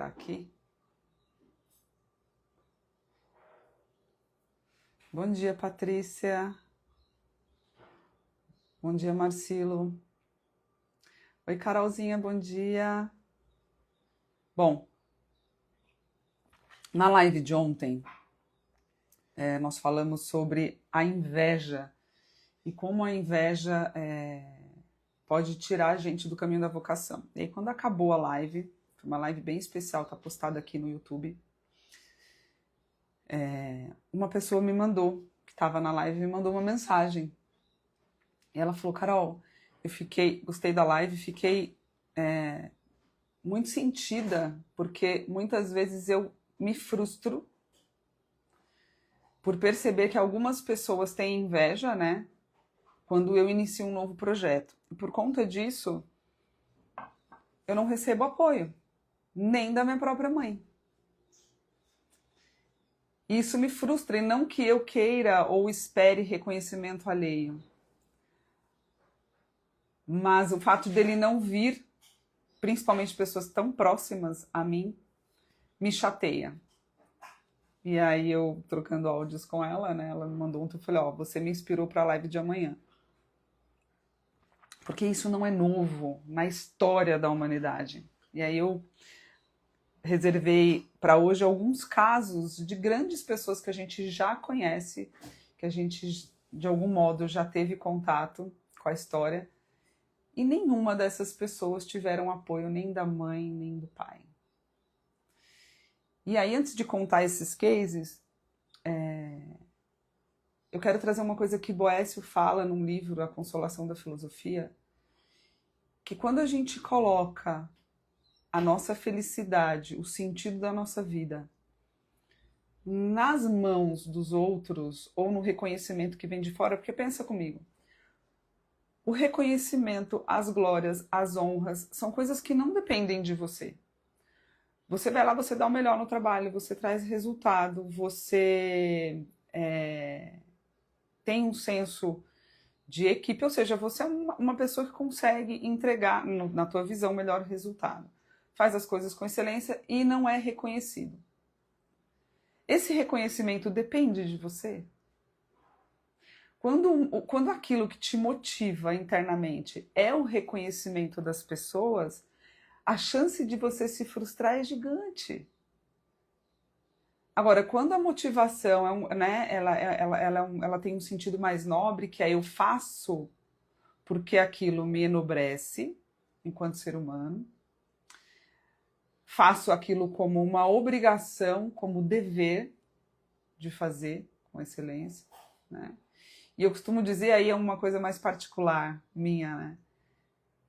colocar aqui. Bom dia, Patrícia. Bom dia, Marcilo. Oi, Carolzinha, bom dia. Bom, na live de ontem, nós falamos sobre a inveja e como a inveja pode tirar a gente do caminho da vocação. E aí, quando acabou a live, foi uma live bem especial, tá postada aqui no YouTube, uma pessoa me mandou, que estava na live, me mandou uma mensagem. E ela falou, Carol, gostei da live, fiquei muito sentida, porque muitas vezes eu me frustro por perceber que algumas pessoas têm inveja, né? Quando eu inicio um novo projeto. E por conta disso, eu não recebo apoio, nem da minha própria mãe. Isso me frustra, e não que eu queira ou espere reconhecimento alheio. Mas o fato dele não vir, principalmente pessoas tão próximas a mim, me chateia. E aí eu, trocando áudios com ela, né, ela me mandou eu falei, você me inspirou para a live de amanhã. Porque isso não é novo na história da humanidade. E aí eu reservei para hoje alguns casos de grandes pessoas que a gente já conhece, que a gente, de algum modo, já teve contato com a história, e nenhuma dessas pessoas tiveram apoio nem da mãe, nem do pai. E aí, antes de contar esses cases, eu quero trazer uma coisa que Boécio fala num livro, A Consolação da Filosofia, que quando a gente coloca a nossa felicidade, o sentido da nossa vida, nas mãos dos outros ou no reconhecimento que vem de fora, porque pensa comigo, o reconhecimento, as glórias, as honras, são coisas que não dependem de você. Você vai lá, você dá o melhor no trabalho, você traz resultado, você tem um senso de equipe, ou seja, você é uma pessoa que consegue entregar, na tua visão, o melhor resultado. Faz as coisas com excelência e não é reconhecido. Esse reconhecimento depende de você? Quando aquilo que te motiva internamente é o reconhecimento das pessoas, a chance de você se frustrar é gigante. Agora, quando a motivação ela tem um sentido mais nobre, que é eu faço porque aquilo me enobrece enquanto ser humano, faço aquilo como uma obrigação, como dever de fazer com excelência, né? E eu costumo dizer, aí é uma coisa mais particular minha, né?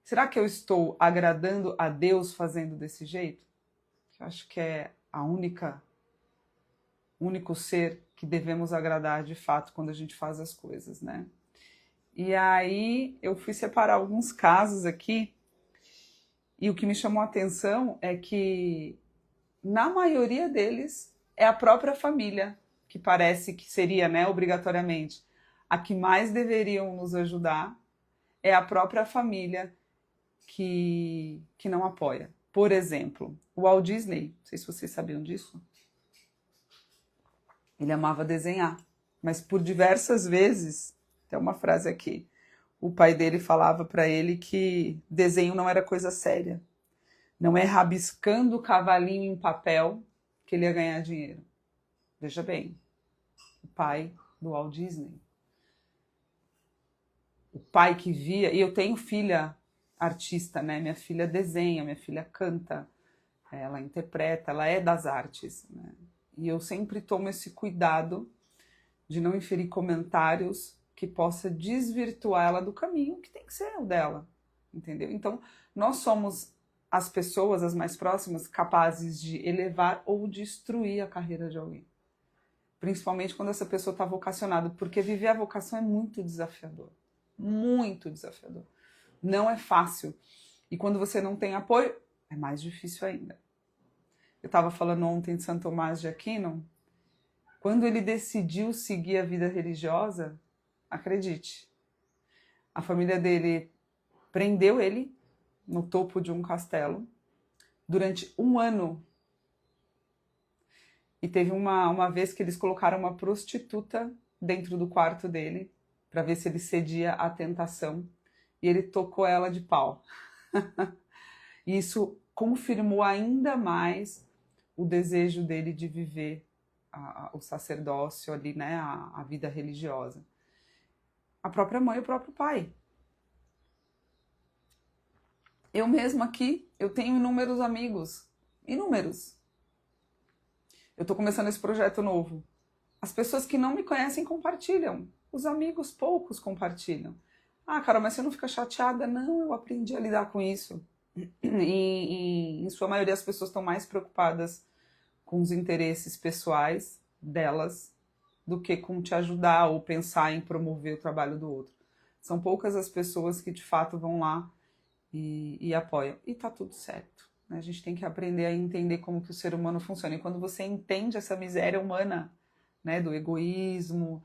Será que eu estou agradando a Deus fazendo desse jeito? Eu acho que é o único ser que devemos agradar de fato quando a gente faz as coisas, né? E aí eu fui separar alguns casos aqui, e o que me chamou a atenção é que, na maioria deles, é a própria família, que parece que seria, né, obrigatoriamente, a que mais deveriam nos ajudar, é a própria família que não apoia. Por exemplo, o Walt Disney, não sei se vocês sabiam disso, ele amava desenhar, mas por diversas vezes, tem uma frase aqui, o pai dele falava para ele que desenho não era coisa séria. Não é rabiscando o cavalinho em papel que ele ia ganhar dinheiro. Veja bem, o pai do Walt Disney. O pai que via... E eu tenho filha artista, né? Minha filha desenha, minha filha canta, ela interpreta, ela é das artes, né? E eu sempre tomo esse cuidado de não inferir comentários que possa desvirtuar ela do caminho que tem que ser o dela, entendeu? Então, nós somos as pessoas, as mais próximas, capazes de elevar ou destruir a carreira de alguém. Principalmente quando essa pessoa está vocacionada, porque viver a vocação é muito desafiador. Muito desafiador. Não é fácil. E quando você não tem apoio, é mais difícil ainda. Eu estava falando ontem de Santo Tomás de Aquino, quando ele decidiu seguir a vida religiosa, acredite, a família dele prendeu ele no topo de um castelo durante um ano E teve uma vez que eles colocaram uma prostituta dentro do quarto dele para ver se ele cedia à tentação. E ele tocou ela de pau. E isso confirmou ainda mais o desejo dele de viver o sacerdócio ali, né, a vida religiosa. A própria mãe e o próprio pai. Eu mesma aqui, eu tenho inúmeros amigos. Inúmeros. Eu estou começando esse projeto novo. As pessoas que não me conhecem compartilham. Os amigos poucos compartilham. Ah, Carol, mas você não fica chateada? Não, eu aprendi a lidar com isso. E em sua maioria as pessoas estão mais preocupadas com os interesses pessoais delas do que com te ajudar ou pensar em promover o trabalho do outro. São poucas as pessoas que de fato vão lá e apoiam. E tá tudo certo. Né? A gente tem que aprender a entender como que o ser humano funciona. E quando você entende essa miséria humana, né, do egoísmo,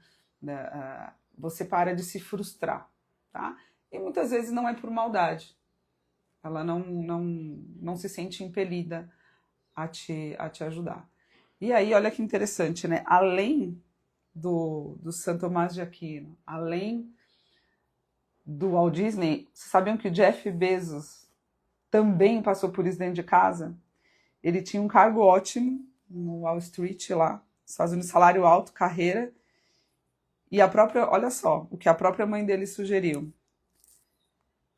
você para de se frustrar. Tá? E muitas vezes não é por maldade. Ela não se sente impelida a te ajudar. E aí, olha que interessante, né? Além do Santo Tomás de Aquino, além do Walt Disney, vocês sabiam que o Jeff Bezos também passou por isso dentro de casa? Ele tinha um cargo ótimo no Wall Street lá, nos Estados Unidos, salário alto, carreira, e a própria, olha só, o que a própria mãe dele sugeriu.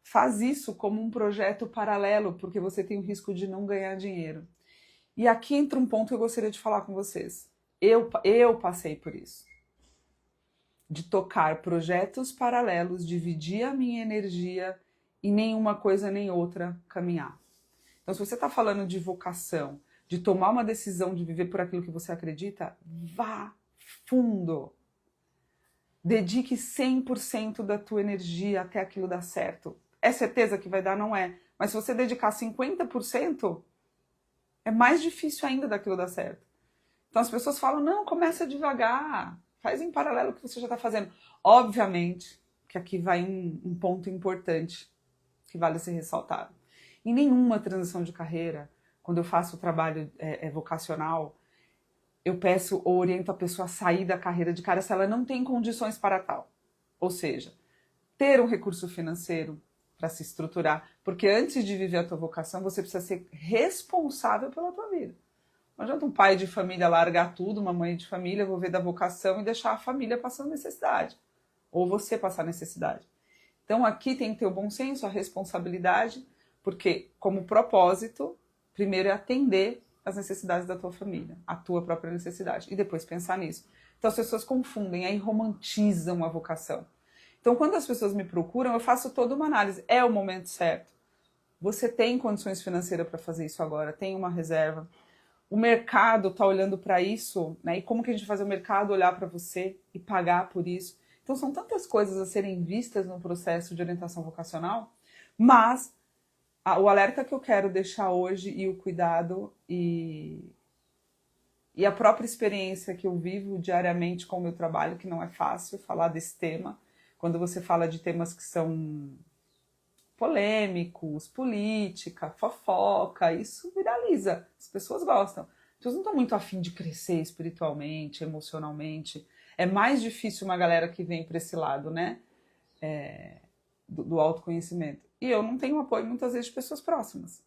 Faz isso como um projeto paralelo, porque você tem o risco de não ganhar dinheiro. E aqui entra um ponto que eu gostaria de falar com vocês. Eu passei por isso. De tocar projetos paralelos, dividir a minha energia e nenhuma coisa nem outra caminhar. Então, se você está falando de vocação, de tomar uma decisão de viver por aquilo que você acredita, vá fundo. Dedique 100% da tua energia até aquilo dar certo. É certeza que vai dar? Não é. Mas se você dedicar 50%, é mais difícil ainda daquilo dar certo. Então as pessoas falam, não, começa devagar, faz em paralelo o que você já está fazendo. Obviamente que aqui vai um ponto importante que vale ser ressaltado. Em nenhuma transição de carreira, quando eu faço o trabalho vocacional, eu peço ou oriento a pessoa a sair da carreira de cara se ela não tem condições para tal. Ou seja, ter um recurso financeiro para se estruturar, porque antes de viver a tua vocação, você precisa ser responsável pela tua vida. Não adianta um pai de família largar tudo, uma mãe de família, viver da vocação e deixar a família passando necessidade. Ou você passar necessidade. Então aqui tem que ter o bom senso, a responsabilidade, porque como propósito, primeiro é atender as necessidades da tua família, a tua própria necessidade, e depois pensar nisso. Então as pessoas confundem, aí romantizam a vocação. Então quando as pessoas me procuram, eu faço toda uma análise. É o momento certo? Você tem condições financeiras para fazer isso agora? Tem uma reserva? O mercado está olhando para isso, né? E como que a gente faz o mercado olhar para você e pagar por isso? Então são tantas coisas a serem vistas no processo de orientação vocacional, mas o alerta que eu quero deixar hoje e o cuidado e a própria experiência que eu vivo diariamente com o meu trabalho, que não é fácil falar desse tema, quando você fala de temas que são polêmicos, política, fofoca, isso viraliza, as pessoas gostam. As pessoas não estão muito afim de crescer espiritualmente, emocionalmente. É mais difícil uma galera que vem para esse lado, né, do autoconhecimento. E eu não tenho apoio muitas vezes de pessoas próximas.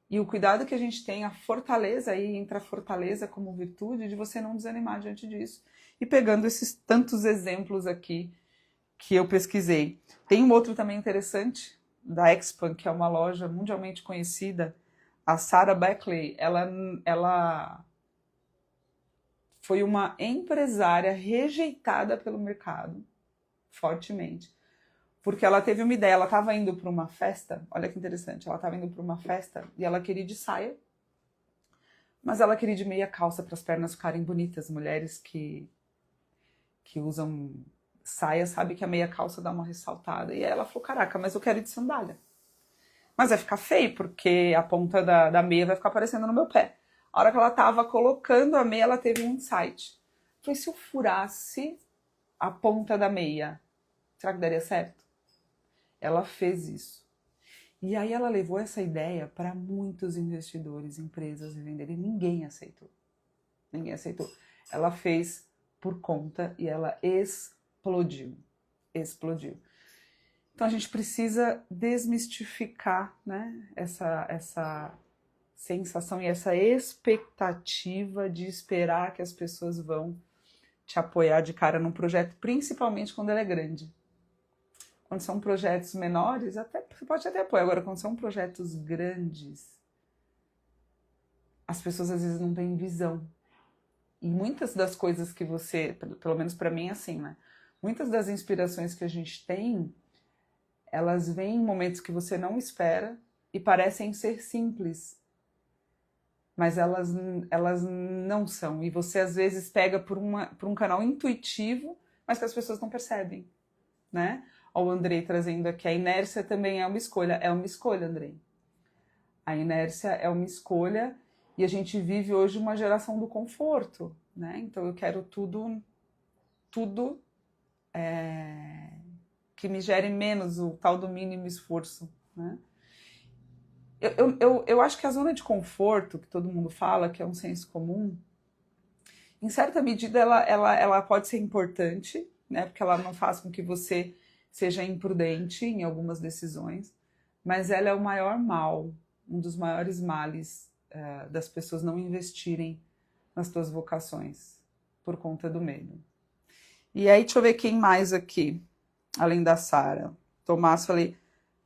E o cuidado que a gente tem, a fortaleza, aí entra a fortaleza como virtude, de você não desanimar diante disso. E pegando esses tantos exemplos aqui que eu pesquisei. Tem um outro também interessante, da Expan, que é uma loja mundialmente conhecida, a Sarah Beckley. Ela foi uma empresária rejeitada pelo mercado, fortemente, porque ela teve uma ideia. Ela estava indo para uma festa, olha que interessante, ela estava indo para uma festa e ela queria ir de saia, mas ela queria ir de meia calça para as pernas ficarem bonitas. Mulheres que usam saia sabe que a meia calça dá uma ressaltada. E aí ela falou, caraca, mas eu quero ir de sandália. Mas vai ficar feio, porque a ponta da meia vai ficar aparecendo no meu pé. A hora que ela estava colocando a meia, ela teve um insight. Foi, se eu furasse a ponta da meia, será que daria certo? Ela fez isso. E aí ela levou essa ideia para muitos investidores, empresas e vendedores, e ninguém aceitou. ninguém aceitou. Ela fez por conta e ela explodiu. Explodiu. Então a gente precisa desmistificar, né, essa sensação e essa expectativa de esperar que as pessoas vão te apoiar de cara num projeto, principalmente quando ele é grande. Quando são projetos menores, até, você pode até apoiar. Agora, quando são projetos grandes, as pessoas às vezes não têm visão. E muitas das coisas que você, pelo menos para mim é assim, né? Muitas das inspirações que a gente tem, elas vêm em momentos que você não espera e parecem ser simples. Mas elas não são. E você às vezes pega por um canal intuitivo, mas que as pessoas não percebem, né? Ó, o Andrei trazendo aqui, a inércia também é uma escolha. É uma escolha, Andrei. A inércia é uma escolha e a gente vive hoje uma geração do conforto, né? Então eu quero tudo que me gere menos, o tal do mínimo esforço, né? Eu acho que a zona de conforto, que todo mundo fala, que é um senso comum, em certa medida ela pode ser importante, né? Porque ela não faz com que você seja imprudente em algumas decisões, mas ela é o maior mal, um dos maiores males das pessoas não investirem nas suas vocações por conta do medo. E aí, deixa eu ver quem mais aqui, além da Sara. Tomás, falei,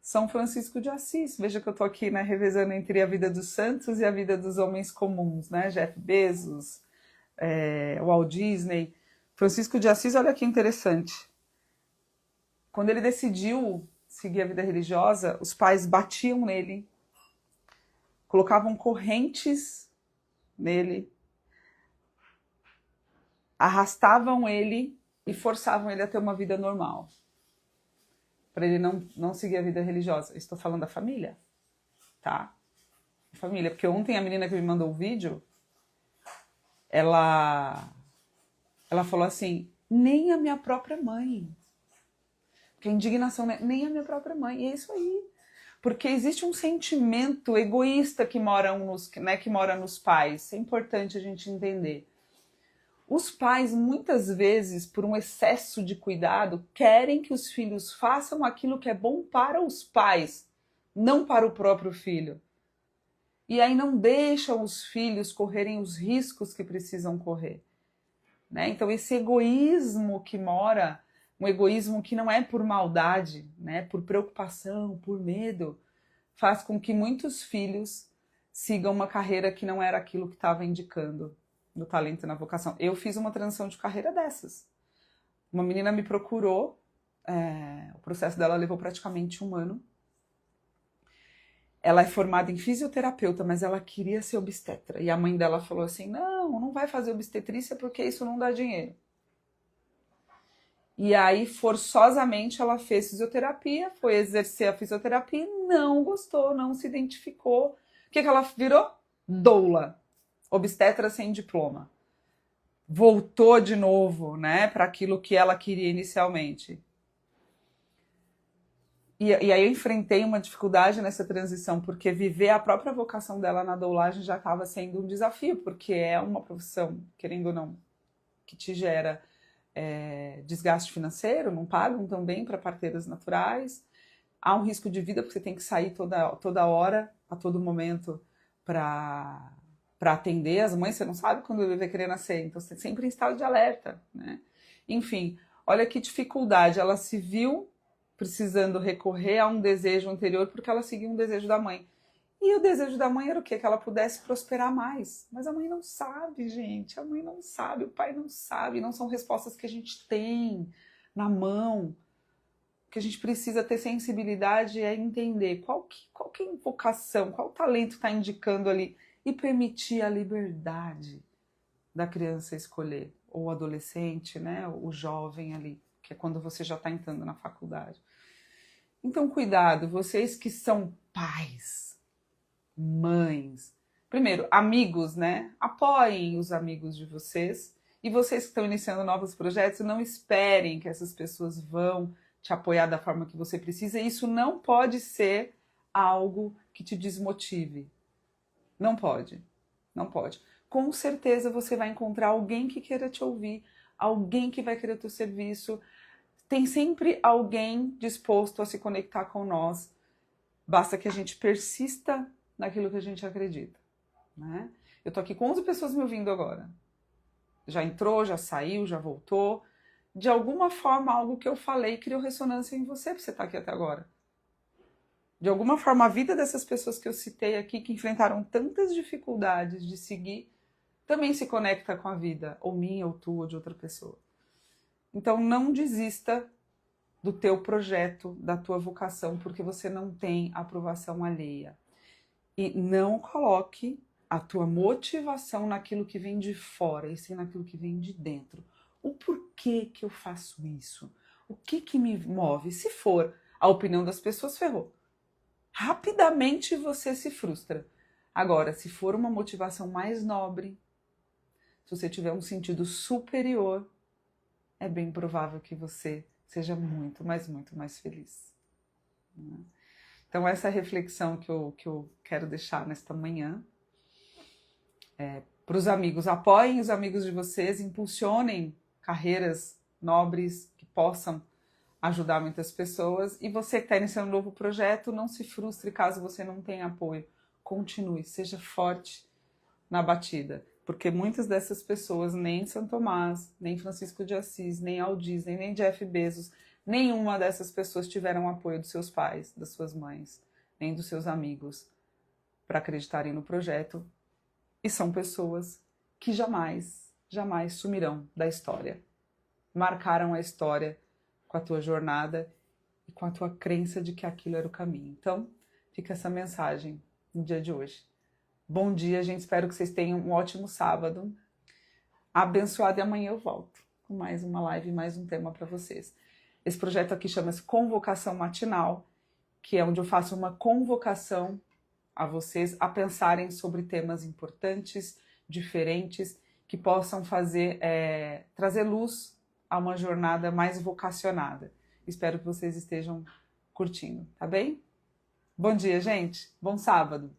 São Francisco de Assis. Veja que eu tô aqui, né, revezando entre a vida dos santos e a vida dos homens comuns, né? Jeff Bezos, Walt Disney. Francisco de Assis, olha que interessante. Quando ele decidiu seguir a vida religiosa, os pais batiam nele, colocavam correntes nele, arrastavam ele e forçavam ele a ter uma vida normal, para ele não seguir a vida religiosa. Estou falando da família, tá? Família, porque ontem a menina que me mandou o vídeo, ela falou assim, nem a minha própria mãe. Porque a indignação, nem a minha própria mãe. E é isso aí. Porque existe um sentimento egoísta que mora nos pais. É importante a gente entender. Os pais, muitas vezes, por um excesso de cuidado, querem que os filhos façam aquilo que é bom para os pais, não para o próprio filho. E aí não deixam os filhos correrem os riscos que precisam correr, né? Então esse egoísmo que mora, um egoísmo que não é por maldade, né? Por preocupação, por medo, faz com que muitos filhos sigam uma carreira que não era aquilo que estava indicando no talento e na vocação. Eu fiz uma transição de carreira dessas. Uma menina me procurou, o processo dela levou praticamente 1 ano. Ela é formada em fisioterapeuta, mas ela queria ser obstetra. E a mãe dela falou assim, não vai fazer obstetrícia porque isso não dá dinheiro. E aí, forçosamente, ela fez fisioterapia, foi exercer a fisioterapia e não gostou, não se identificou. O que ela virou? Doula. Obstetra sem diploma. Voltou de novo, né, para aquilo que ela queria inicialmente. E aí eu enfrentei uma dificuldade nessa transição, porque viver a própria vocação dela na doulagem já estava sendo um desafio, porque é uma profissão, querendo ou não, que te gera desgaste financeiro, não pagam tão bem para parteiras naturais, há um risco de vida, porque você tem que sair toda hora, a todo momento, para atender as mães, você não sabe quando o bebê vai querer nascer, então você sempre em estado de alerta, né? Enfim, olha que dificuldade, ela se viu precisando recorrer a um desejo anterior porque ela seguia um desejo da mãe. E o desejo da mãe era o quê? Que ela pudesse prosperar mais. Mas a mãe não sabe, gente. A mãe não sabe, o pai não sabe. Não são respostas que a gente tem na mão. O que a gente precisa ter sensibilidade é entender qual que é a vocação, qual talento está indicando ali e permitir a liberdade da criança escolher. Ou o adolescente, né? O jovem ali, que é quando você já está entrando na faculdade. Então, cuidado, vocês que são pais, mães, primeiro, amigos, né? Apoiem os amigos de vocês. E vocês que estão iniciando novos projetos, não esperem que essas pessoas vão te apoiar da forma que você precisa. Isso não pode ser algo que te desmotive. Não pode. Não pode. Com certeza você vai encontrar alguém que queira te ouvir, alguém que vai querer o teu serviço. Tem sempre alguém disposto a se conectar com nós. Basta que a gente persista naquilo que a gente acredita, né? Eu tô aqui com 11 pessoas me ouvindo agora. Já entrou, já saiu, já voltou. De alguma forma, algo que eu falei criou ressonância em você para você estar aqui até agora. De alguma forma, a vida dessas pessoas que eu citei aqui, que enfrentaram tantas dificuldades de seguir, também se conecta com a vida, ou minha, ou tua, ou de outra pessoa. Então, não desista do teu projeto, da tua vocação, porque você não tem aprovação alheia. E não coloque a tua motivação naquilo que vem de fora, e sim naquilo que vem de dentro. O porquê que eu faço isso? O que me move? Se for a opinião das pessoas, ferrou. Rapidamente você se frustra. Agora, se for uma motivação mais nobre, se você tiver um sentido superior, é bem provável que você seja muito mais feliz. Então essa é a reflexão que eu quero deixar nesta manhã. Para os amigos, apoiem os amigos de vocês, impulsionem carreiras nobres que possam ajudar muitas pessoas. E você que está iniciando um novo projeto, não se frustre caso você não tenha apoio. Continue, seja forte na batida. Porque muitas dessas pessoas, nem São Tomás, nem Francisco de Assis, nem Walt Disney, nem Jeff Bezos, nenhuma dessas pessoas tiveram apoio dos seus pais, das suas mães, nem dos seus amigos para acreditarem no projeto. E são pessoas que jamais sumirão da história. Marcaram a história com a tua jornada e com a tua crença de que aquilo era o caminho. Então, fica essa mensagem no dia de hoje. Bom dia, gente. Espero que vocês tenham um ótimo sábado. Abençoado, e amanhã eu volto com mais uma live, mais um tema para vocês. Esse projeto aqui chama-se Convocação Matinal, que é onde eu faço uma convocação a vocês a pensarem sobre temas importantes, diferentes, que possam trazer luz a uma jornada mais vocacionada. Espero que vocês estejam curtindo, tá bem? Bom dia, gente. Bom sábado.